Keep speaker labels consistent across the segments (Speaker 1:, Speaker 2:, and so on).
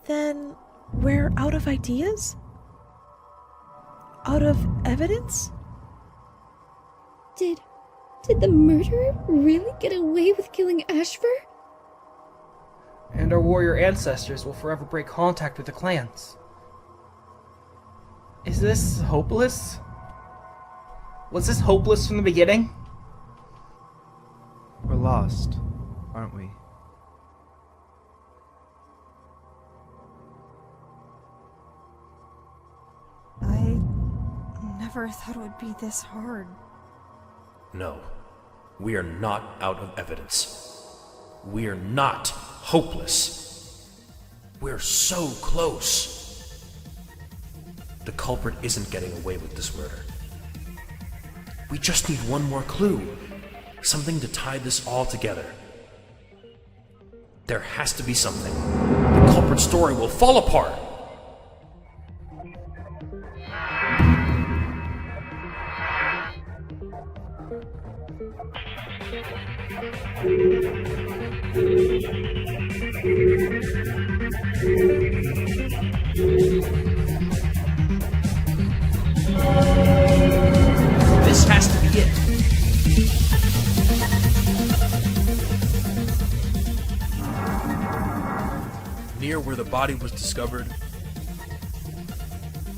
Speaker 1: Then we're out of ideas? Out of evidence?
Speaker 2: Did the murderer really get away with killing Ashfur?
Speaker 3: And our warrior ancestors will forever break contact with the clans. Is this hopeless? Was this hopeless from the beginning?
Speaker 4: We're lost, aren't we?
Speaker 5: I never thought it would be this hard.
Speaker 6: No, we are not out of evidence. We are not hopeless. We're so close. The culprit isn't getting away with this murder. We just need one more clue. Something to tie this all together. There has to be something. The culprit's story will fall apart. This has to be it. Near where the body was discovered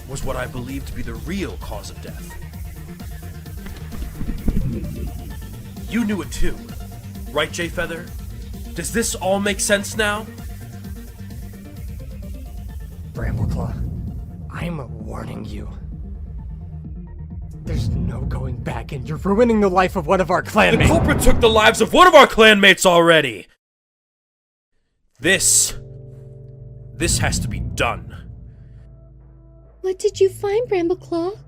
Speaker 6: was what I believe to be the real cause of death. You knew it too, right, J-Feather? Does this all make sense now?
Speaker 7: Brambleclaw, I'm warning you. There's no going back, and you're ruining the life of one of our clanmates.
Speaker 6: The culprit took the lives of one of our clanmates already! This has to be done.
Speaker 2: What did you find, Brambleclaw?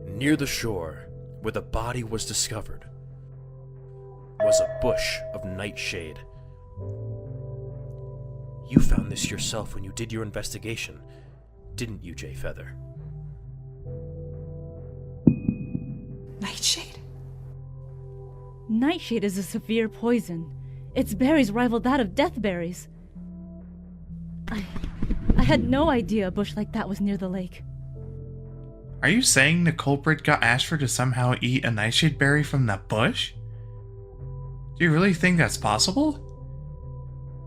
Speaker 6: Near the shore, where the body was discovered, was a bush of nightshade. You found this yourself when you did your investigation, didn't you, J-Feather?
Speaker 5: Nightshade?
Speaker 8: Nightshade is a severe poison. Its berries rivaled that of death berries. I had no idea a bush like that was near the lake.
Speaker 9: Are you saying the culprit got Ashfur to somehow eat a nightshade berry from that bush? Do you really think that's possible?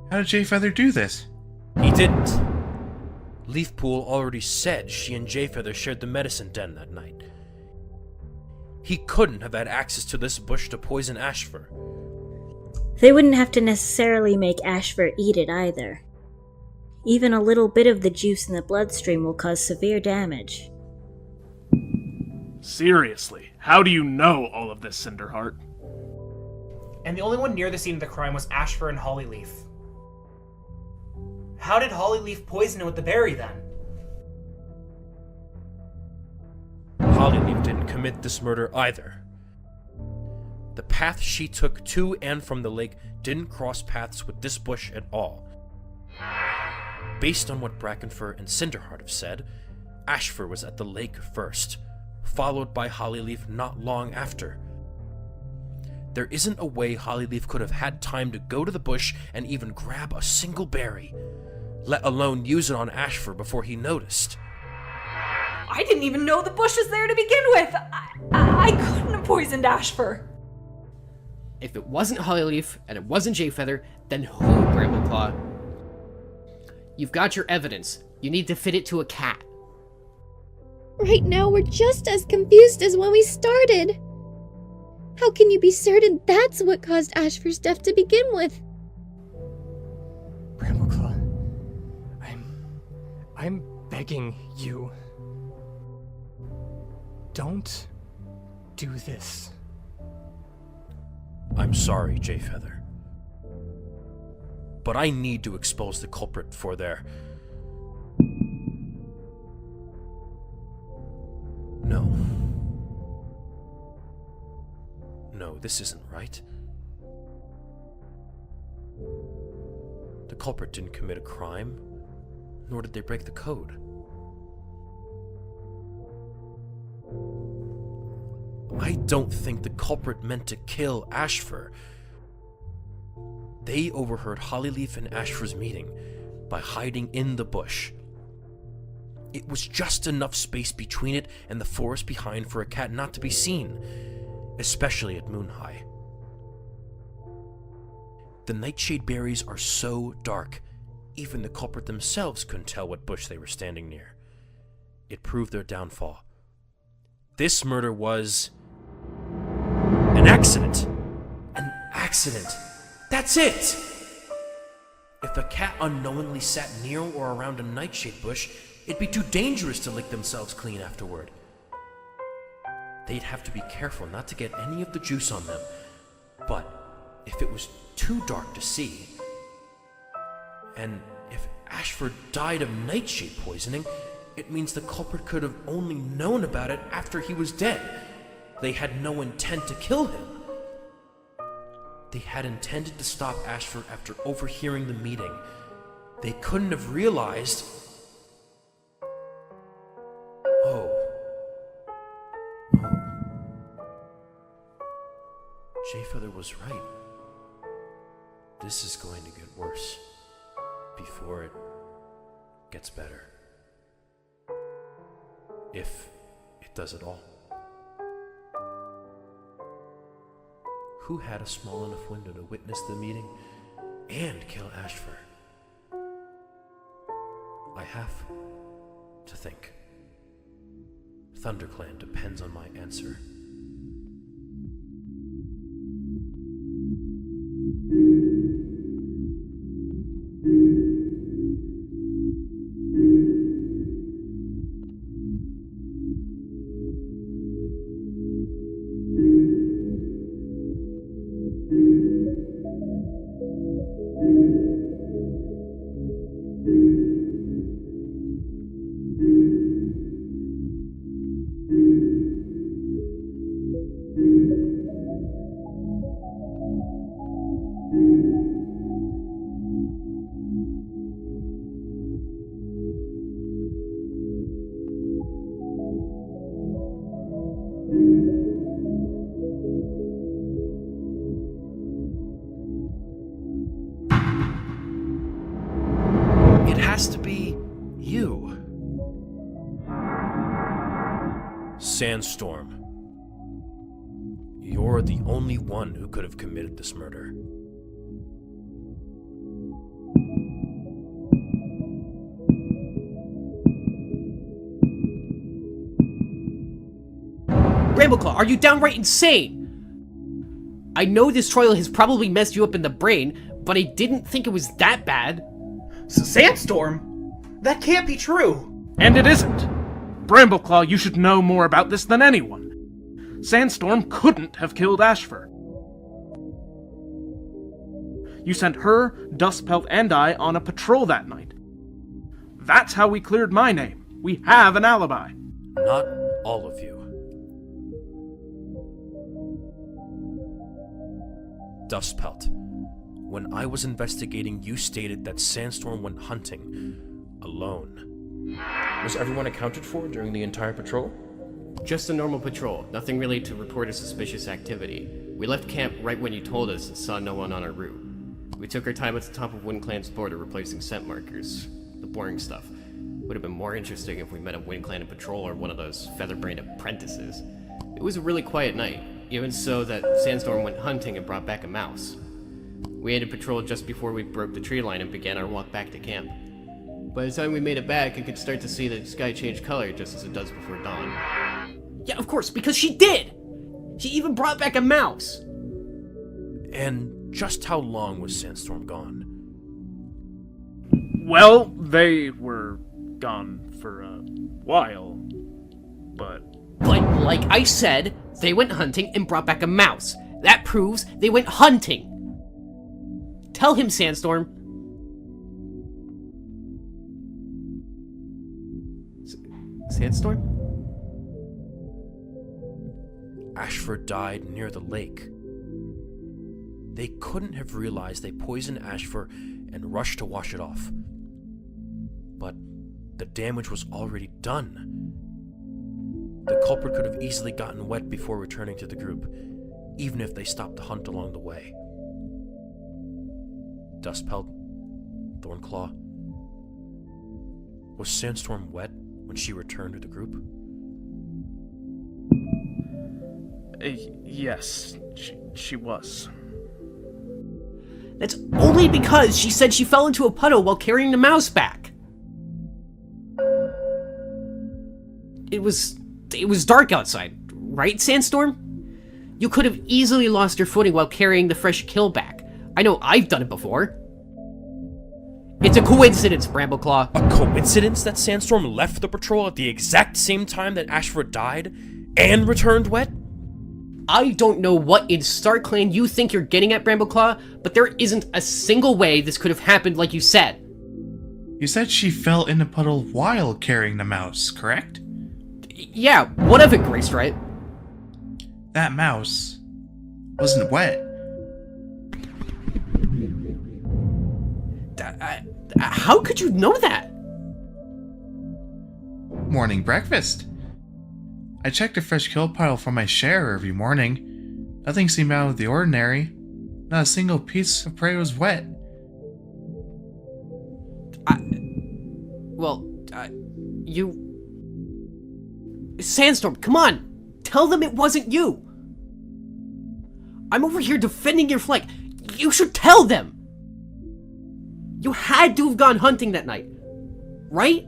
Speaker 9: How did Jayfeather do this?
Speaker 6: He didn't. Leafpool already said she and Jayfeather shared the medicine den that night. He couldn't have had access to this bush to poison Ashfur.
Speaker 10: They wouldn't have to necessarily make Ashfur eat it either. Even a little bit of the juice in the bloodstream will cause severe damage.
Speaker 11: Seriously, how do you know all of this, Cinderheart?
Speaker 3: And the only one near the scene of the crime was Ashfur and Hollyleaf. How did Hollyleaf poison it with the berry then?
Speaker 6: Hollyleaf didn't commit this murder either. The path she took to and from the lake didn't cross paths with this bush at all. Based on what Brackenfur and Cinderheart have said, Ashfur was at the lake first, followed by Hollyleaf not long after. There isn't a way Hollyleaf could have had time to go to the bush and even grab a single berry, let alone use it on Ashfur before he noticed.
Speaker 5: I didn't even know the bush was there to begin with. I couldn't have poisoned Ashfur.
Speaker 7: If it wasn't Hollyleaf and it wasn't Jayfeather, then who, GremlinChild? You've got your evidence. You need to fit it to a cat.
Speaker 2: Right now, we're just as confused as when we started. How can you be certain that's what caused Ashfur's death to begin with?
Speaker 7: Brambleclaw, I'm begging you. Don't do this.
Speaker 6: I'm sorry, Jayfeather. But I need to expose the culprit for their... No, this isn't right. The culprit didn't commit a crime, nor did they break the code. I don't think the culprit meant to kill Ashfur. They overheard Hollyleaf and Ashfur's meeting by hiding in the bush. It was just enough space between it and the forest behind for a cat not to be seen, especially at moon high. The nightshade berries are so dark, even the culprit themselves couldn't tell what bush they were standing near. It proved their downfall. This murder was... an accident. An accident. That's it! If a cat unknowingly sat near or around a nightshade bush, it'd be too dangerous to lick themselves clean afterward. They'd have to be careful not to get any of the juice on them. But if it was too dark to see, and if Ashfur died of nightshade poisoning, it means the culprit could have only known about it after he was dead. They had no intent to kill him. They had intended to stop Ashfur after overhearing the meeting. They couldn't have realized... Oh. Jayfeather was right. This is going to get worse before it gets better. If it does at all. Who had a small enough window to witness the meeting and kill Ashfur? I have to think. ThunderClan depends on my answer. It has to be you. Sandstorm. You're the only one who could have committed this murder.
Speaker 7: Brambleclaw, are you downright insane? I know this trial has probably messed you up in the brain, but I didn't think it was that bad.
Speaker 3: Sandstorm? That can't be true.
Speaker 11: And it isn't. Brambleclaw, you should know more about this than anyone. Sandstorm couldn't have killed Ashfur. You sent her, Dustpelt, and I on a patrol that night. That's how we cleared my name. We have an alibi.
Speaker 6: Not all of you. Dustpelt. When I was investigating, you stated that Sandstorm went hunting alone. Was everyone accounted for during the entire patrol?
Speaker 7: Just a normal patrol, nothing really to report a suspicious activity. We left camp right when you told us and saw no one on our route. We took our time at the top of Wind Clan's border replacing scent markers. The boring stuff. Would have been more interesting if we met a Wind Clan in patrol or one of those feather-brained apprentices. It was a really quiet night, even so that Sandstorm went hunting and brought back a mouse. We ended patrol just before we broke the tree line and began our walk back to camp. By the time we made it back, I could start to see the sky change color just as it does before dawn. Yeah, of course, because she did! She even brought back a mouse!
Speaker 6: And just how long was Sandstorm gone?
Speaker 11: Well, they were gone for a while, but...
Speaker 7: But, like I said, they went hunting and brought back a mouse. That proves they went hunting! Tell him, Sandstorm. Sandstorm?
Speaker 6: Ashfur died near the lake. They couldn't have realized they poisoned Ashfur and rushed to wash it off. But the damage was already done. The culprit could have easily gotten wet before returning to the group, even if they stopped the hunt along the way. Dustpelt, Thornclaw. Was Sandstorm wet when she returned to the group?
Speaker 11: Yes, she was.
Speaker 7: That's only because she said she fell into a puddle while carrying the mouse back. It was dark outside, right, Sandstorm? You could have easily lost your footing while carrying the fresh kill back. I know I've done it before. It's a coincidence, Brambleclaw.
Speaker 6: A coincidence that Sandstorm left the patrol at the exact same time that Ashfur died and returned wet?
Speaker 7: I don't know what in StarClan you think you're getting at, Brambleclaw, but there isn't a single way this could have happened like you said.
Speaker 9: You said she fell in a puddle while carrying the mouse, correct?
Speaker 7: Yeah, what of it, Graystripe?
Speaker 9: That mouse wasn't wet.
Speaker 7: How could you know that?
Speaker 9: Morning breakfast. I checked a fresh kill pile for my share every morning. Nothing seemed out of the ordinary. Not a single piece of prey was wet.
Speaker 7: You... Sandstorm, come on! Tell them it wasn't you! I'm over here defending your flight. You should tell them! You had to have gone hunting that night, right?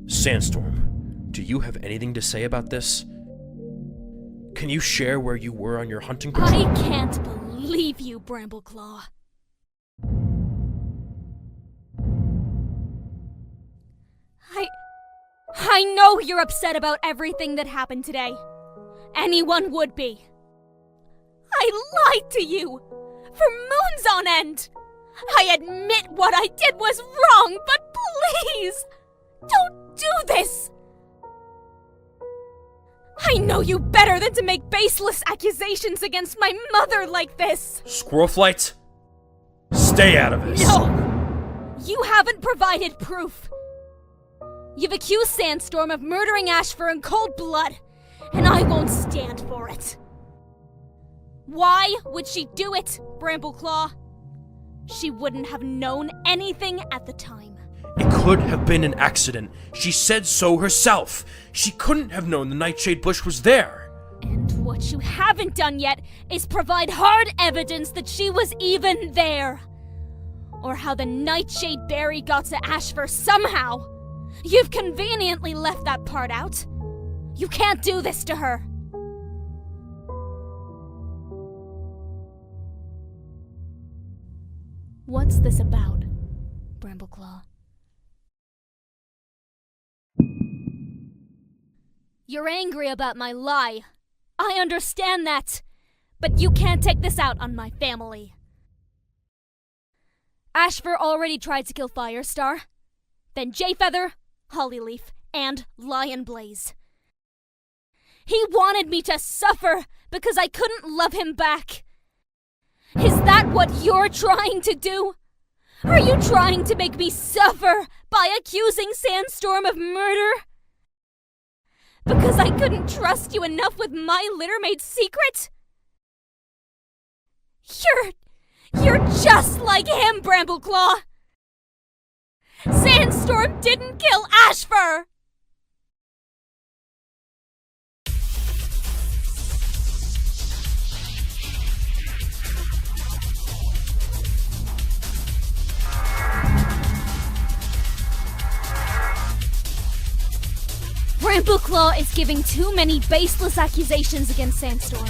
Speaker 6: Sandstorm, do you have anything to say about this? Can you share where you were on your hunting patrol?
Speaker 2: I can't believe you, Brambleclaw. I know you're upset about everything that happened today. Anyone would be. I lied to you for moons on end. I admit what I did was wrong, but please, don't do this. I know you better than to make baseless accusations against my mother like this.
Speaker 6: Squirrelflight, stay out of this.
Speaker 2: No! You haven't provided proof. You've accused Sandstorm of murdering Ashfur in cold blood, and I won't stand for it. Why would she do it, Brambleclaw? She wouldn't have known anything at the time.
Speaker 6: It could have been an accident. She said so herself. She couldn't have known the Nightshade bush was there.
Speaker 2: And what you haven't done yet is provide hard evidence that she was even there. Or how the Nightshade berry got to Ashfur somehow. You've conveniently left that part out. You can't do this to her. What's this about, Brambleclaw? You're angry about my lie. I understand that. But you can't take this out on my family. Ashfur already tried to kill Firestar. Then Jayfeather, Hollyleaf, and Lionblaze. He wanted me to suffer because I couldn't love him back. Is that what you're trying to do? Are you trying to make me suffer by accusing Sandstorm of murder? Because I couldn't trust you enough with my littermaid's secret? You're just like him, Brambleclaw! Sandstorm didn't kill Ashfur! Brambleclaw is giving too many baseless accusations against Sandstorm.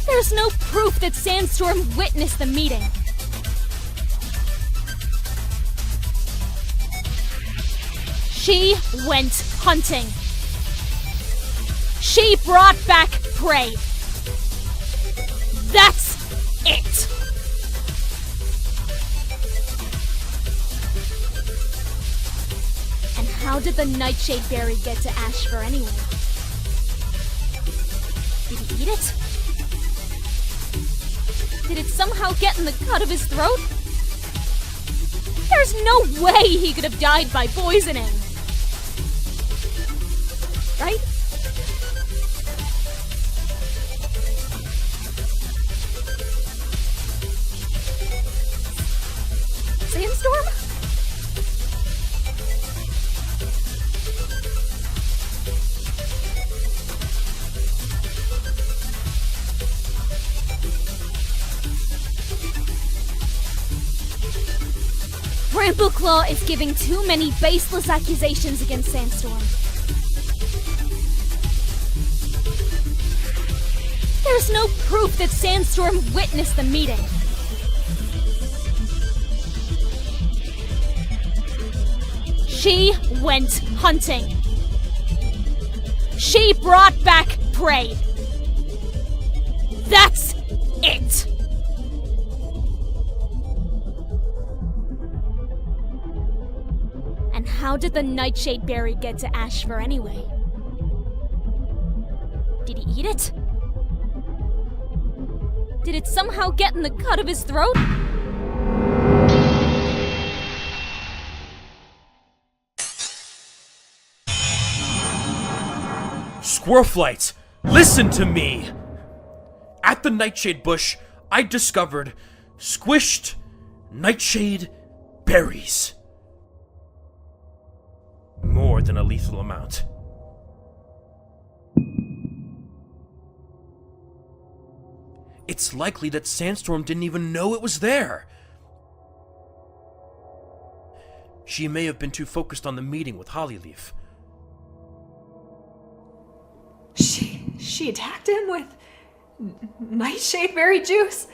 Speaker 2: There's no proof that Sandstorm witnessed the meeting. She went hunting. She brought back prey. That's it. And how did the Nightshade berry get to Ashfur anyway? Did he eat it? Did it somehow get in the cut of his throat? There's no way he could have died by poisoning. Right? Sandstorm? Brambleclaw is giving too many baseless accusations against Sandstorm. There's no proof that Sandstorm witnessed the meeting. She went hunting. She brought back prey. That's it. And how did the Nightshade berry get to Ashfur anyway? Did he eat it? Did it somehow get in the cut of his throat?
Speaker 6: Squirrelflight, listen to me! At the Nightshade bush, I discovered squished nightshade berries. More than a lethal amount. It's likely that Sandstorm didn't even know it was there. She may have been too focused on the meeting with Hollyleaf.
Speaker 5: She attacked him with nightshade berry juice?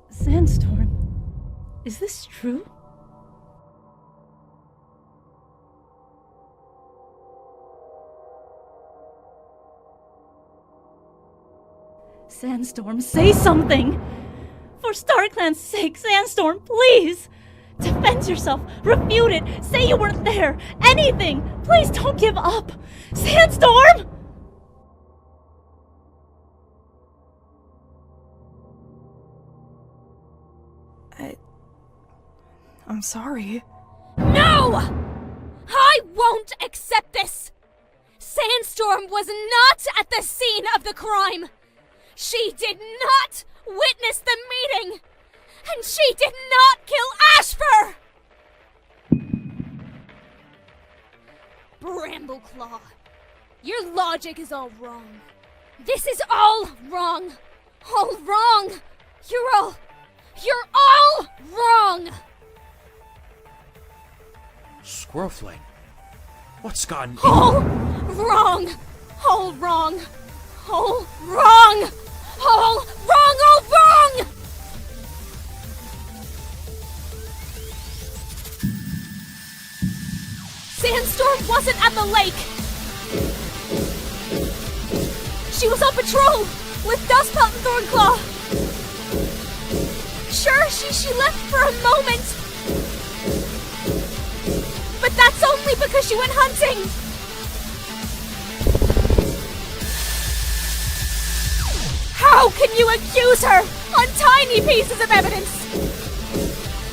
Speaker 8: Sandstorm, is this true? Sandstorm, say something! For StarClan's sake, Sandstorm, please! Defend yourself! Refute it! Say you weren't there! Anything! Please don't give up! Sandstorm!
Speaker 1: I'm sorry.
Speaker 2: No! I won't accept this! Sandstorm was not at the scene of the crime! She did not witness the meeting! And she did not kill Ashfur! Brambleclaw, your logic is all wrong. This is all wrong! All wrong! You're all wrong!
Speaker 6: Squirrelflight, what's gotten
Speaker 2: All wrong! All wrong! All wrong! All wrong! All wrong! Sandstorm wasn't at the lake! She was on patrol with Dustpelt and Thornclaw! Sure, she left for a moment! But that's only because she went hunting! How can you accuse her on tiny pieces of evidence?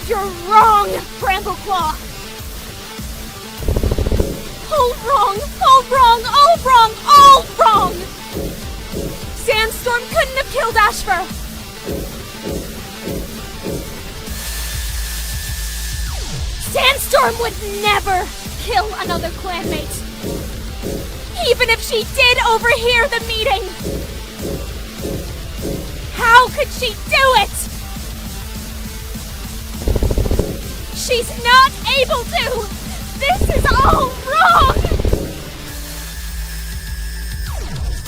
Speaker 2: You're wrong, Brambleclaw! All wrong! All wrong! All wrong! All wrong! Sandstorm couldn't have killed Ashfur! Sandstorm would never kill another clanmate! Even if she did overhear the meeting! How could she do it? She's not able to! This is all wrong!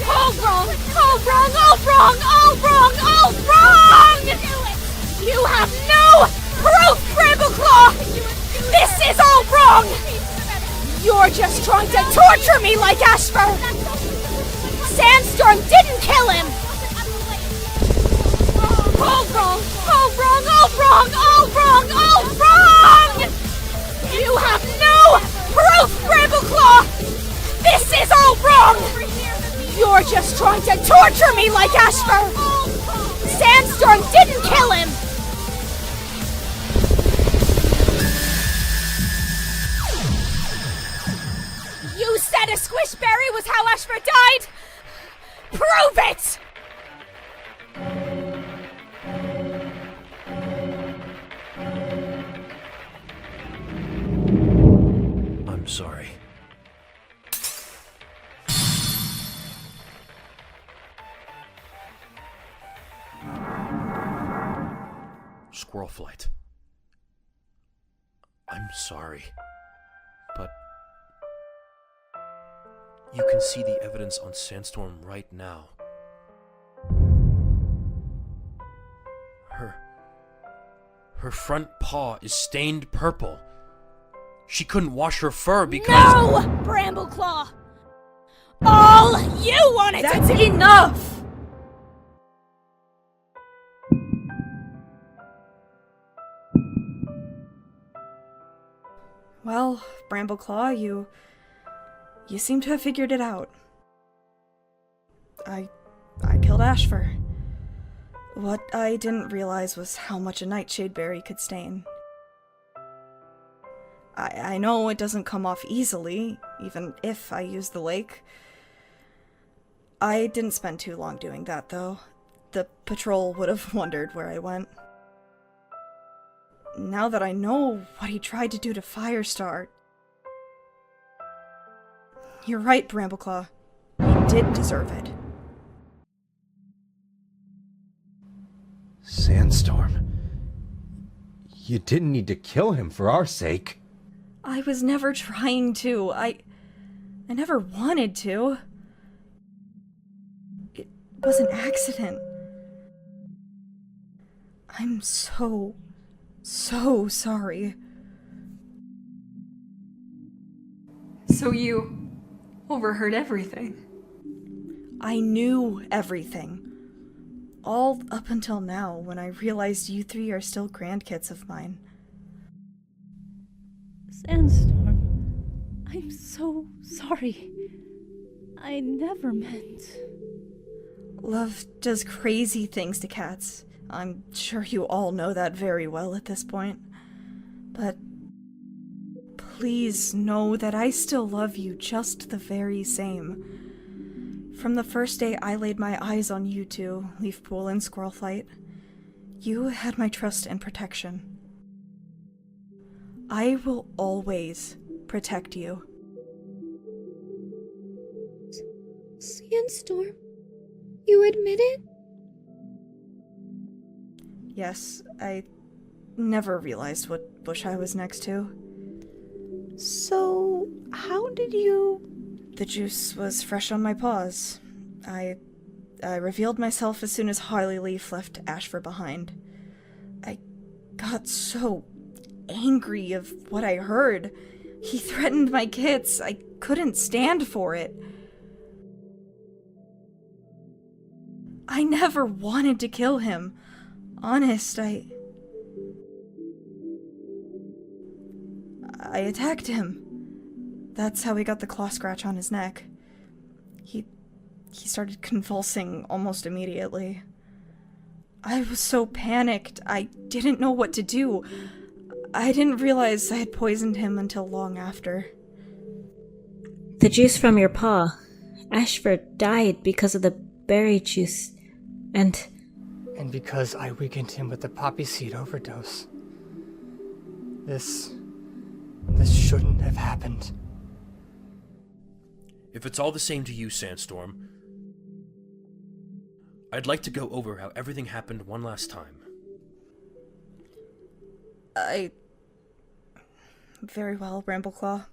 Speaker 2: All wrong! All wrong! All wrong! All wrong! All wrong! You have no proof, Brambleclaw! This is all wrong! You're just trying to torture me like Ashfur! Sandstorm didn't kill him! All wrong! All wrong! All wrong! All wrong! All wrong! You have no proof, Brambleclaw! This is all wrong! You're just trying to torture me like Ashfur! Sandstorm didn't kill him! You said a squishberry was how Ashfur died? Prove it!
Speaker 6: I'm sorry. Squirrelflight. I'm sorry. But you can see the evidence on Sandstorm right now. Her front paw is stained purple. She couldn't wash her fur because—
Speaker 2: No, Brambleclaw! All you wanted to do—
Speaker 5: That's enough!
Speaker 1: Well, Brambleclaw, you seem to have figured it out. I killed Ashfur. What I didn't realize was how much a nightshade berry could stain. I know it doesn't come off easily, even if I use the lake. I didn't spend too long doing that, though. The patrol would have wondered where I went. Now that I know what he tried to do to Firestar... You're right, Brambleclaw. He did deserve it.
Speaker 12: Sandstorm. You didn't need to kill him for our sake.
Speaker 1: I was never trying to. I never wanted to. It was an accident. I'm so sorry.
Speaker 5: So you overheard everything?
Speaker 1: I knew everything. All up until now, when I realized you three are still grandkids of mine.
Speaker 8: Sandstorm, I'm so sorry. I never meant...
Speaker 1: Love does crazy things to cats. I'm sure you all know that very well at this point. But please know that I still love you just the very same. From the first day I laid my eyes on you two, Leafpool and Squirrelflight, you had my trust and protection. I will always protect you.
Speaker 13: Sandstorm? You admit it?
Speaker 1: Yes, I never realized what bush I was next to.
Speaker 13: So, how did you...
Speaker 1: The juice was fresh on my paws. I revealed myself as soon as Hollyleaf left Ashfur behind. I got so angry of what I heard. He threatened my kids. I couldn't stand for it. I never wanted to kill him. Honest, I attacked him. That's how he got the claw scratch on his neck. He started convulsing almost immediately. I was so panicked, I didn't know what to do. I didn't realize I had poisoned him until long after.
Speaker 10: The juice from your paw. Ashfur died because of the berry juice, and
Speaker 3: because I weakened him with the poppy seed overdose. This shouldn't have happened.
Speaker 6: If it's all the same to you, Sandstorm, I'd like to go over how everything happened one last time.
Speaker 1: Very well, Brambleclaw.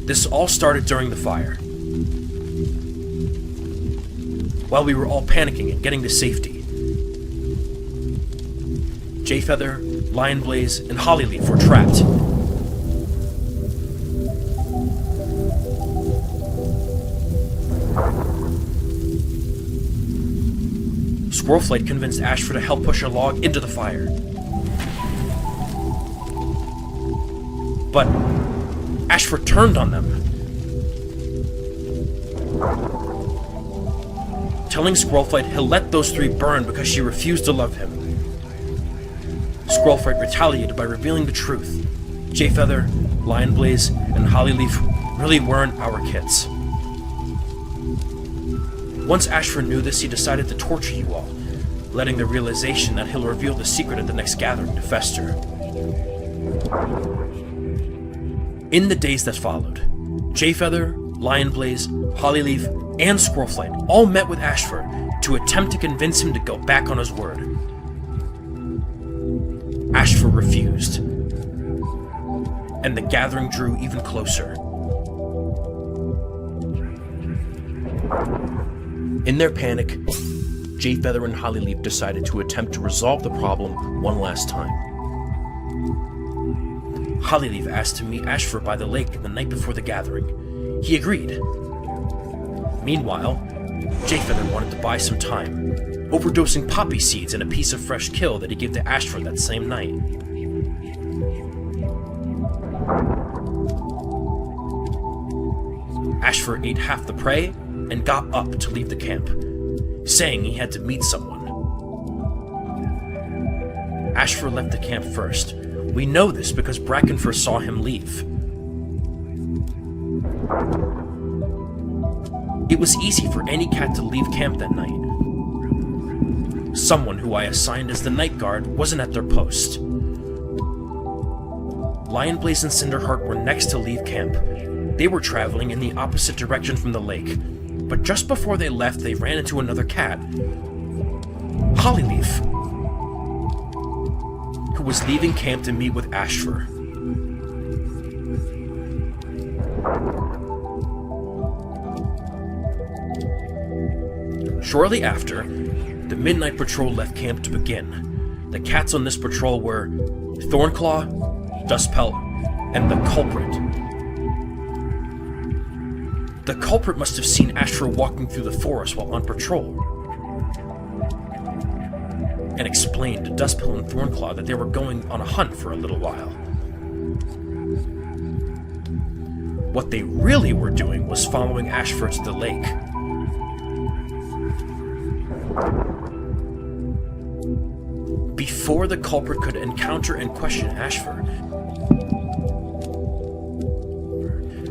Speaker 6: This all started during the fire. While we were all panicking and getting to safety, Jayfeather, Lionblaze, and Hollyleaf were trapped. Squirrelflight convinced Ashfur to help push a log into the fire. But Ashfur turned on them, telling Squirrelflight he'll let those three burn because she refused to love him. Squirrelflight retaliated by revealing the truth. Jayfeather, Lionblaze, and Hollyleaf really weren't our kids. Once Ashfur knew this, he decided to torture you all, letting the realization that he'll reveal the secret at the next gathering to fester. In the days that followed, Jayfeather, Lionblaze, Hollyleaf, and Squirrelflight all met with Ashfur to attempt to convince him to go back on his word. Ashfur refused, and the gathering drew even closer. In their panic, Jayfeather and Hollyleaf decided to attempt to resolve the problem one last time. Hollyleaf asked to meet Ashfur by the lake the night before the gathering. He agreed. Meanwhile, Jayfeather wanted to buy some time, overdosing poppy seeds and a piece of fresh kill that he gave to Ashfur that same night. Ashfur ate half the prey and got up to leave the camp, saying he had to meet someone. Ashfur left the camp first. We know this because Brackenfur saw him leave. It was easy for any cat to leave camp that night. Someone who I assigned as the night guard wasn't at their post. Lionblaze and Cinderheart were next to leave camp. They were traveling in the opposite direction from the lake, but just before they left, they ran into another cat, Hollyleaf, who was leaving camp to meet with Ashfur. Shortly after, the Midnight Patrol left camp to begin. The cats on this patrol were Thornclaw, Dustpelt, and the Culprit. The Culprit must have seen Ashfur walking through the forest while on patrol. and explained to Dustpelt and Thornclaw that they were going on a hunt for a little while. What they really were doing was following Ashfur to the lake. Before the culprit could encounter and question Ashfur,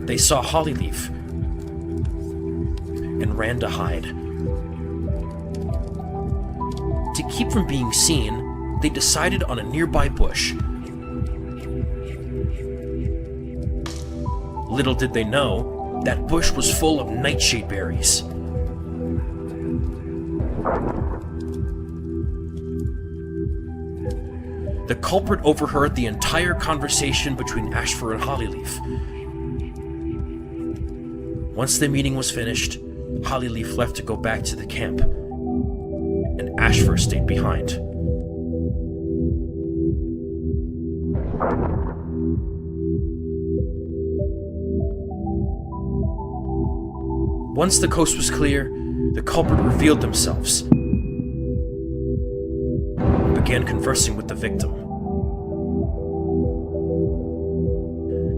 Speaker 6: they saw Hollyleaf and ran to hide. To keep from being seen, they decided on a nearby bush. Little did they know, that bush was full of nightshade berries. The culprit overheard the entire conversation between Ashfur and Hollyleaf. Once the meeting was finished, Hollyleaf left to go back to the camp, and Ashfur stayed behind. Once the coast was clear, the culprit revealed themselves, began conversing with the victim.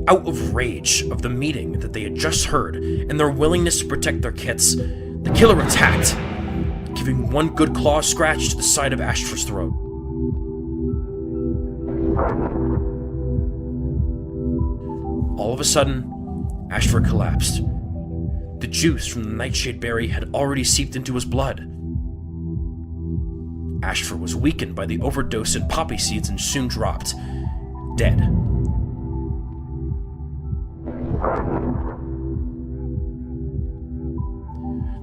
Speaker 6: Out of rage of the meeting that they had just heard and their willingness to protect their kits, the killer attacked, giving one good claw scratch to the side of Ashfur's throat. All of a sudden, Ashfur collapsed. The juice from the nightshade berry had already seeped into his blood. Ashfur was weakened by the overdose in poppy seeds and soon dropped, dead.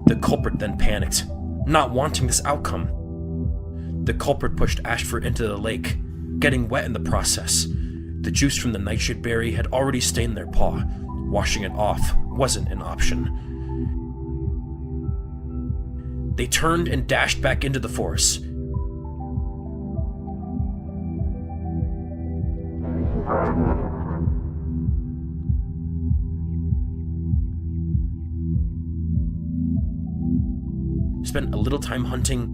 Speaker 6: The culprit then panicked, not wanting this outcome. The culprit pushed Ashfur into the lake, getting wet in the process. The juice from the nightshade berry had already stained their paw. Washing it off wasn't an option. They turned and dashed back into the forest. Spent a little time hunting,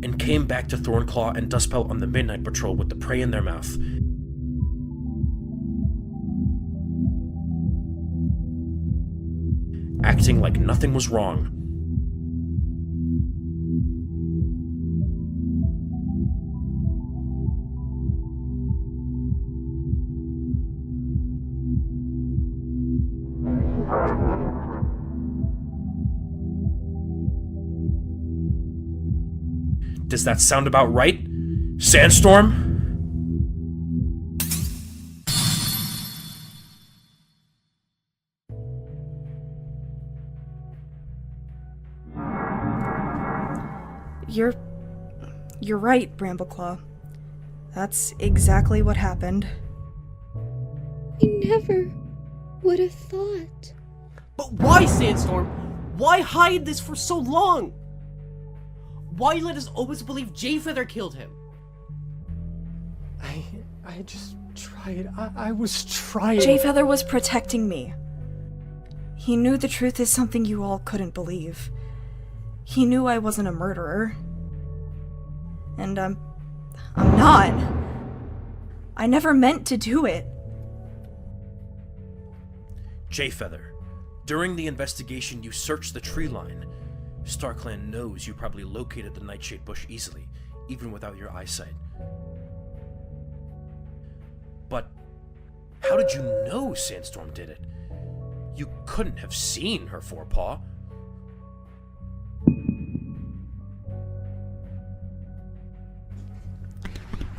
Speaker 6: and came back to Thornclaw and Dustpelt on the midnight patrol with the prey in their mouth. Acting like nothing was wrong. Does that sound about right? Sandstorm?
Speaker 1: You're right, Brambleclaw. That's exactly what happened.
Speaker 13: I never would have thought.
Speaker 14: But why, Sandstorm? Why hide this for so long? Why let us always believe Jayfeather killed him?
Speaker 12: I just tried. I was trying.
Speaker 1: Jayfeather was protecting me. He knew the truth is something you all couldn't believe. He knew I wasn't a murderer. And I'm not. I never meant to do it.
Speaker 6: Jayfeather, during the investigation you searched the tree line. StarClan knows you probably located the nightshade bush easily, even without your eyesight. But how did you know Sandstorm did it? You couldn't have seen her forepaw.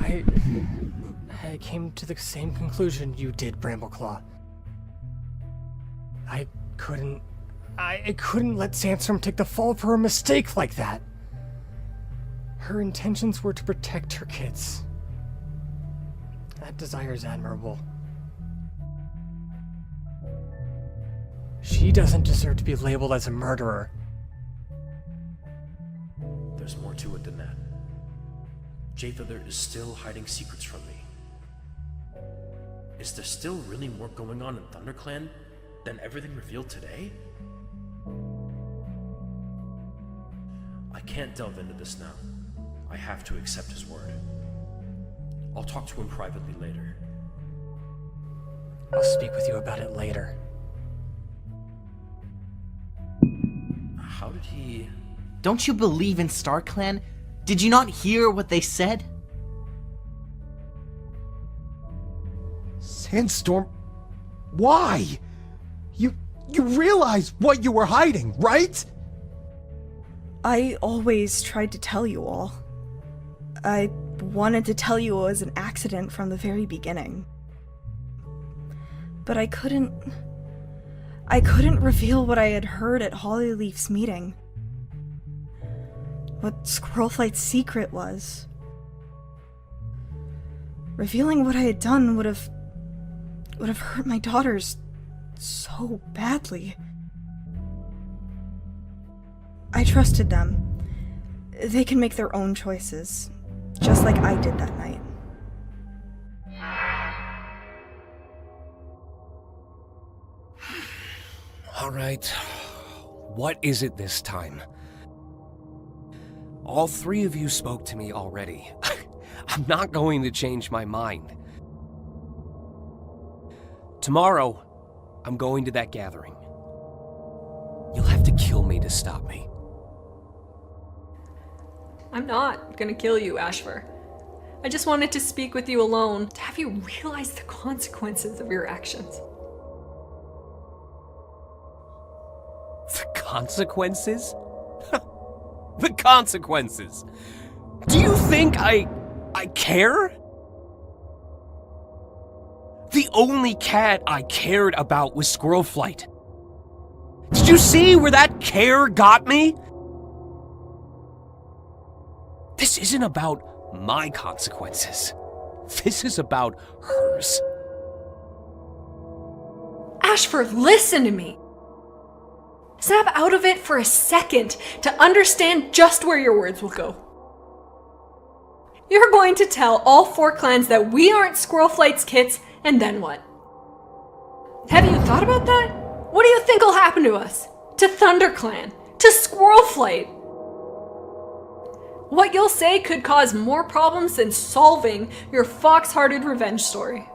Speaker 15: I came to the same conclusion you did, Brambleclaw. I couldn't let Sandstorm take the fall for a mistake like that. Her intentions were to protect her kids. That desire is admirable. She doesn't deserve to be labeled as a murderer.
Speaker 6: There's more to it than that. Jayfeather is still hiding secrets from me. Is there still really more going on in ThunderClan than everything revealed today? I can't delve into this now. I have to accept his word. I'll talk to him privately later.
Speaker 15: I'll speak with you about it later.
Speaker 6: How did he...
Speaker 16: Don't you believe in StarClan? Did you not hear what they said?
Speaker 12: Sandstorm, why? You realize what you were hiding, right?
Speaker 1: I always tried to tell you all. I wanted to tell you it was an accident from the very beginning. But I couldn't reveal what I had heard at Hollyleaf's meeting. What Squirrelflight's secret was. Revealing what I had done would have hurt my daughters so badly. I trusted them. They can make their own choices, just like I did that night.
Speaker 17: All right. What is it this time? All three of you spoke to me already. I'm not going to change my mind. Tomorrow, I'm going to that gathering. You'll have to kill me to stop me.
Speaker 5: I'm not gonna kill you, Ashfur. I just wanted to speak with you alone, to have you realize the consequences of your actions.
Speaker 17: The consequences? The consequences! Do you think I care? The only cat I cared about was Squirrelflight. Did you see where that care got me? This isn't about my consequences. This is about hers.
Speaker 5: Ashfur, listen to me! Snap out of it for a second to understand just where your words will go. You're going to tell all 4 clans that we aren't Squirrelflight's kits, and then what? Have you thought about that? What do you think will happen to us? To ThunderClan? To Squirrelflight? What you'll say could cause more problems than solving your fox-hearted revenge story.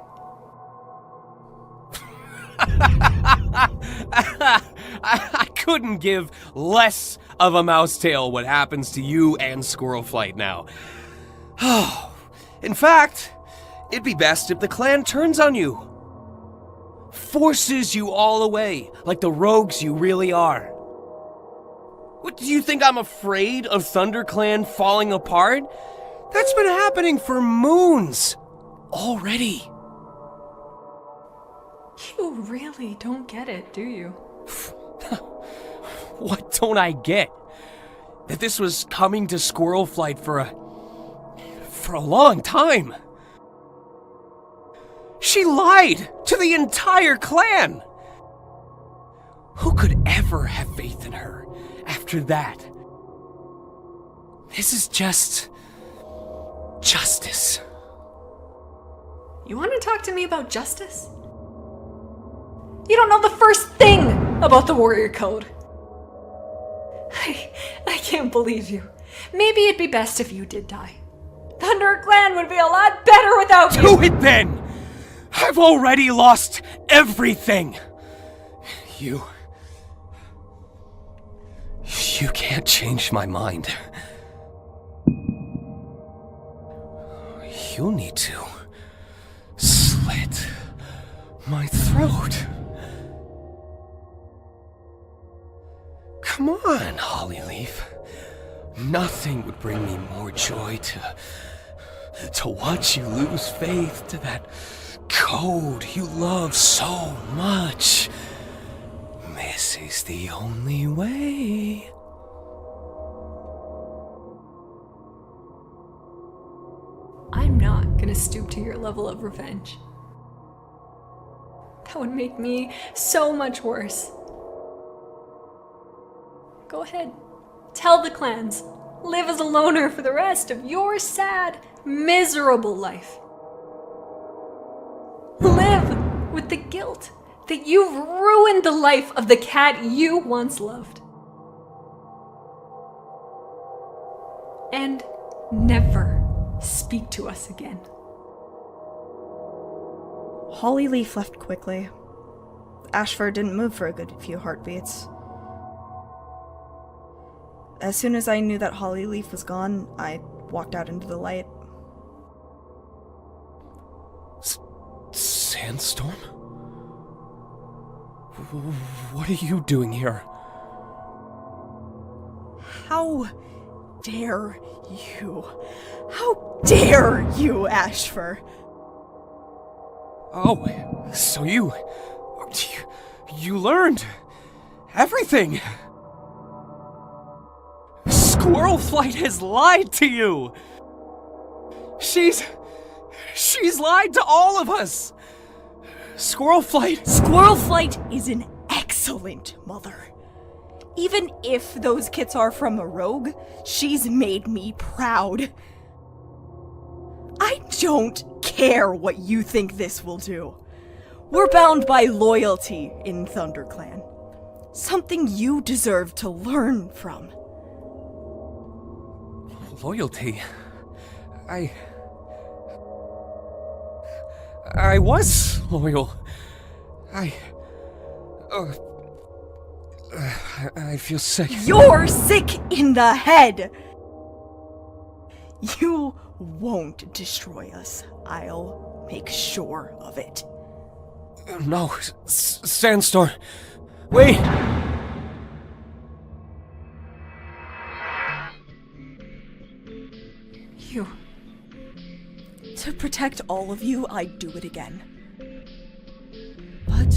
Speaker 17: I couldn't give less of a mousetail what happens to you and Squirrelflight now. In fact, it'd be best if the clan turns on you. Forces you all away, like the rogues you really are. What, do you think I'm afraid of ThunderClan falling apart? That's been happening for moons already.
Speaker 5: You really don't get it, do you?
Speaker 17: What don't I get? That this was coming to Squirrelflight for a long time. She lied to the entire clan. Who could ever have faith in her after that? This is just justice.
Speaker 5: You want to talk to me about justice? You don't know the first thing about the Warrior Code. I can't believe you. Maybe it'd be best if you did die. ThunderClan would be a lot better without you!
Speaker 17: Do it then! I've already lost everything! You can't change my mind. You'll need to slit my throat. Come on, Hollyleaf. Nothing would bring me more joy to watch you lose faith to that code you love so much. This is the only way.
Speaker 5: I'm not gonna stoop to your level of revenge. That would make me so much worse. Go ahead. Tell the clans. Live as a loner for the rest of your sad, miserable life. Live with the guilt that you've ruined the life of the cat you once loved. And never speak to us again.
Speaker 1: Hollyleaf left quickly. Ashfur didn't move for a good few heartbeats. As soon as I knew that Hollyleaf was gone, I walked out into the light.
Speaker 17: Sandstorm? What are you doing here?
Speaker 1: How dare you? How dare you, Ashfur?
Speaker 17: Oh, so you learned everything! Squirrelflight has lied to you! She's lied to all of us!
Speaker 1: Squirrelflight is an excellent mother. Even if those kits are from a rogue, she's made me proud. I don't care what you think this will do. We're bound by loyalty in ThunderClan. Something you deserve to learn from.
Speaker 17: Loyalty? I was loyal. I feel sick.
Speaker 1: You're sick in the head! You won't destroy us. I'll make sure of it.
Speaker 17: No, Sandstorm. Wait!
Speaker 1: To protect all of you, I'd do it again. But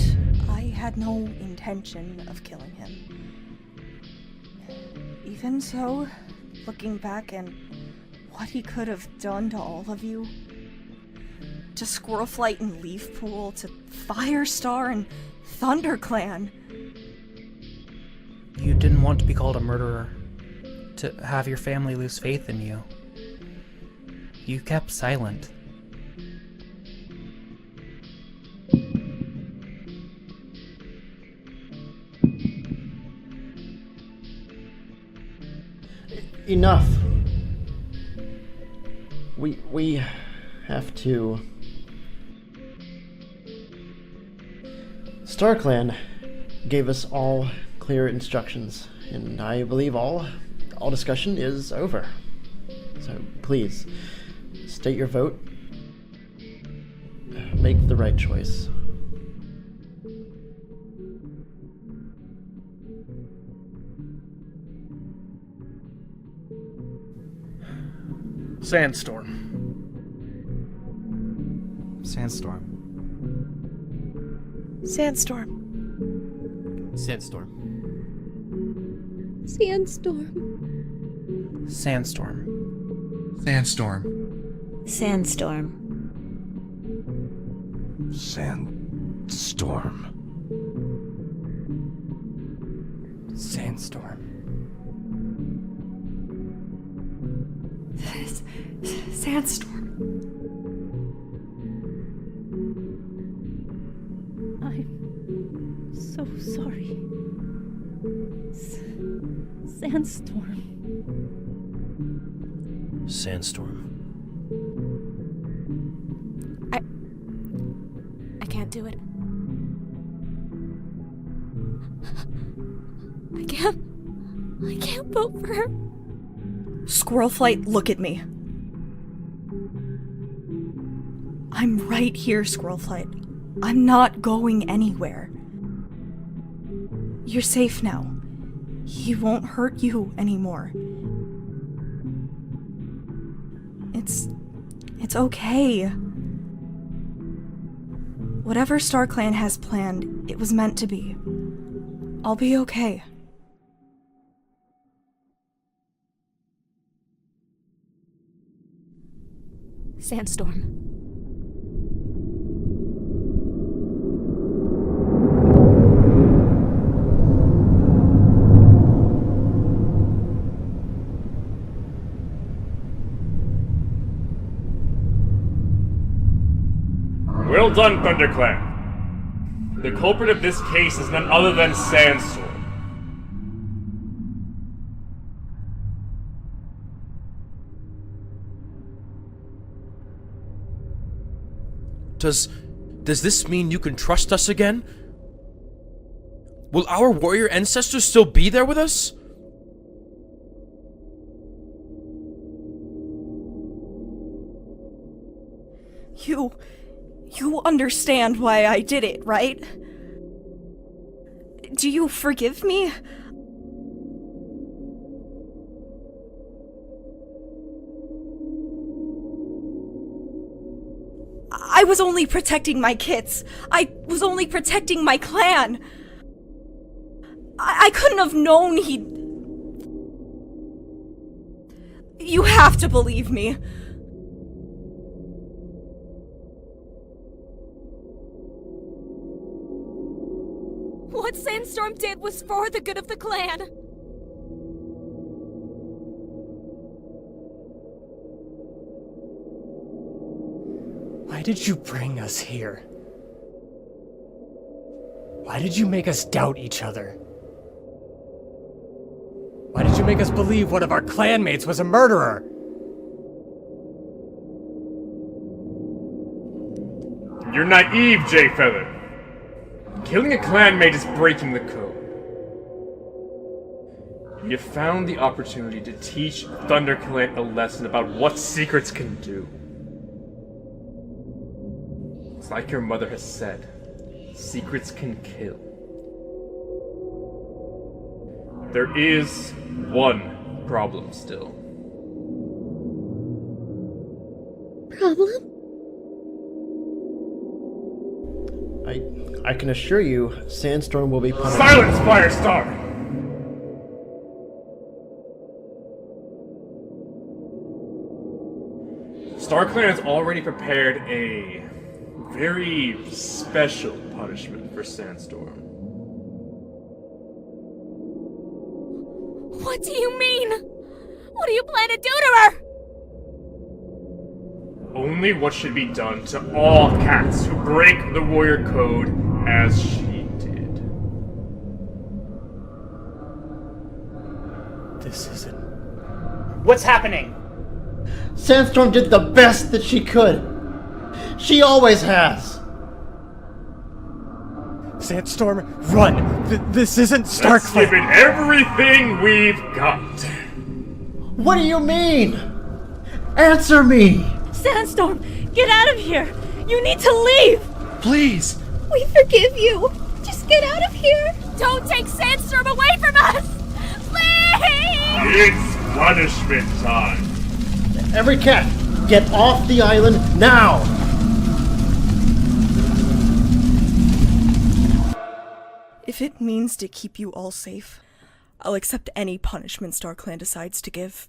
Speaker 1: I had no intention of killing him. Even so, looking back and what he could have done to all of you, to Squirrelflight and Leafpool, to Firestar and ThunderClan.
Speaker 3: You didn't want to be called a murderer, to have your family lose faith in you. You kept silent.
Speaker 18: Enough. We have to... StarClan gave us all clear instructions, and I believe all discussion is over. So please, state your vote. Make the right choice.
Speaker 11: Sandstorm.
Speaker 4: Sandstorm.
Speaker 1: Sandstorm.
Speaker 7: Sandstorm.
Speaker 13: Sandstorm.
Speaker 3: Sandstorm.
Speaker 9: Sandstorm.
Speaker 10: Sandstorm.
Speaker 17: Sandstorm.
Speaker 15: Sandstorm.
Speaker 5: Sandstorm.
Speaker 8: I'm so sorry. Sandstorm.
Speaker 6: Sandstorm.
Speaker 2: I can't do it. I can't vote for her.
Speaker 1: Squirrelflight, look at me. I'm right here, Squirrelflight. I'm not going anywhere. You're safe now. He won't hurt you anymore. It's okay. Whatever StarClan has planned, it was meant to be. I'll be okay.
Speaker 2: Sandstorm.
Speaker 19: Well done, ThunderClan. The culprit of this case is none other than Sandstorm.
Speaker 6: Does this mean you can trust us again? Will our warrior ancestors still be there with us?
Speaker 1: You understand why I did it, right? Do you forgive me? I was only protecting my kits. I was only protecting my clan. I couldn't have known he'd... You have to believe me.
Speaker 2: What Sandstorm did was for the good of the clan.
Speaker 15: Why did you bring us here? Why did you make us doubt each other? Why did you make us believe one of our clanmates was a murderer?
Speaker 19: You're naive, J-Feather. Killing a clanmate is breaking the code. You found the opportunity to teach ThunderClan a lesson about what secrets can do. It's like your mother has said, secrets can kill. There is one problem still.
Speaker 13: Problem?
Speaker 18: I can assure you, Sandstorm will be punished.
Speaker 19: Silence, Firestar! StarClan has already prepared a very special punishment for Sandstorm.
Speaker 2: What do you mean? What do you plan to do to her?
Speaker 19: Only what should be done to all cats who break the warrior code as she did.
Speaker 15: This isn't...
Speaker 20: What's happening?
Speaker 18: Sandstorm did the best that she could. She always has.
Speaker 15: Sandstorm, run! This isn't StarClan!
Speaker 19: Let's give it everything we've got.
Speaker 18: What do you mean? Answer me!
Speaker 8: Sandstorm, get out of here! You need to leave!
Speaker 9: Please!
Speaker 13: We forgive you! Just get out of here!
Speaker 2: Don't take Sandstorm away from us! Please!
Speaker 19: It's punishment time.
Speaker 18: Every cat, get off the island now!
Speaker 1: If it means to keep you all safe, I'll accept any punishment StarClan decides to give.